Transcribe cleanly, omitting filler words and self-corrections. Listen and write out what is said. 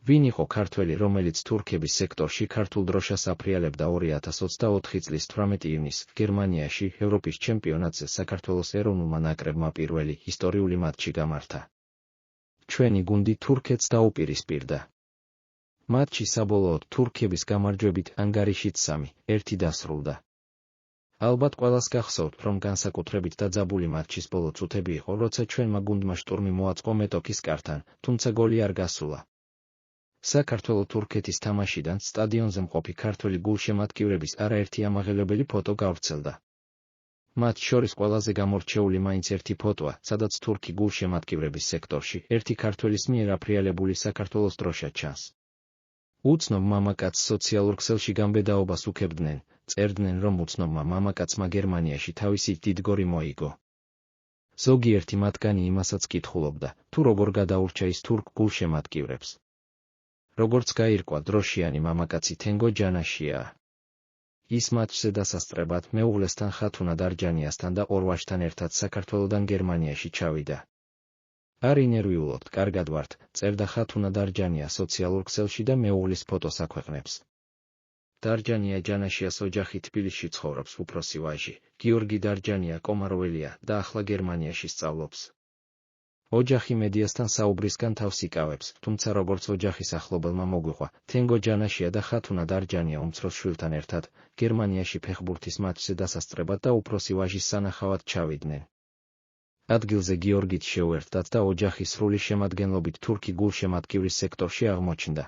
ვინ იყო ქართველი, რომელიც თურქების სექტორში ქართულ დროშას აფრიალებდა 2024 წლის 18 ივნისს გერმანიაში ევროპის ჩემპიონატზე საქართველოს ეროვნულმა ნაკრებმა პირველი ისტორიული მატჩი გამართა. ჩვენი გუნდი თურქეთს დაუპირისპირდა. მატჩი საბოლოოდ თურქების გამარჯვებით ანგარიშით 3-1 დასრულდა. ალბათ ყველას გახსოვთ, რომ განსაკუთრებით დაძაბული მატჩის ბოლო წუთები იყო, როცა ჩვენმა გუნდმა შტურმი მოაწყო მეტოქის კართან, თუმცა გოლი არ გასულა. საქართველო-თურქეთის თამაშიდან სტადიონზე მყოფი ქართველი გულშემატკივრების არაერთი ამაღელებელი ფოტო გავრცელდა. მათ შორის ყველაზე გამორჩეული მაინც ერთი ფოტოა, სადაც თურქი გულშემატკივრების სექტორში ერთი ქართველის მიერ აფრიალებული საქართველოს დროშა ჩანს. უცნობ მამაკაცს სოციალურ ქსელში გამბედაობას უქებდნენ, წერდნენ, რომ უცნობმა მამაკაცმა გერმანიაში თავისი დიდგორი მოიგო. ზოგიერთი მათგანი იმასაც კითხულობდა, თუ როგორ გადაურჩა ის თურქ გულშემატკივრებს. როგორც გაირკვა, დროშიანი მამაკაცი თენგო ჯანაშია. ის მატჩზე დასასწრებად მეუღლესთან ხათუნა დარჯანიასთან და ორვაჟთან ერთად საქართველოდან გერმანიაში ჩავიდა. არ ინერვიულობთ, კარგად ვართ, წერდა ხათუნა დარჯანია სოციალურ ქსელში და მეუღლის ფოტოს აქვეყნებს. დარჯანია ჯანაშიას ოჯახი თბილისში ცხოვრობს, უფროსი ვაჟი, გიორგი დარჯანია კომაროველია და ახლა გერმანიაში სწავლობს. ოჯახი მედიასთან საუბრისგან თავს იკავებს, თუმცა როგორც ოჯახის ახლობელმა მოგვიყვა, თენგო ჯანაშია და ხათუნა დარჯანია უმცროს შვილთან ერთად გერმანიაში ფეხბურთის მატჩზე დასასწრებად და უფროსი ვაჟის სანახავად ჩავიდნენ. ადგილზე გიორგით შეუერთდათ და ოჯახის სრული შემადგენლობით თურქი გულშემატკივრის სექტორში აღმოჩნდა.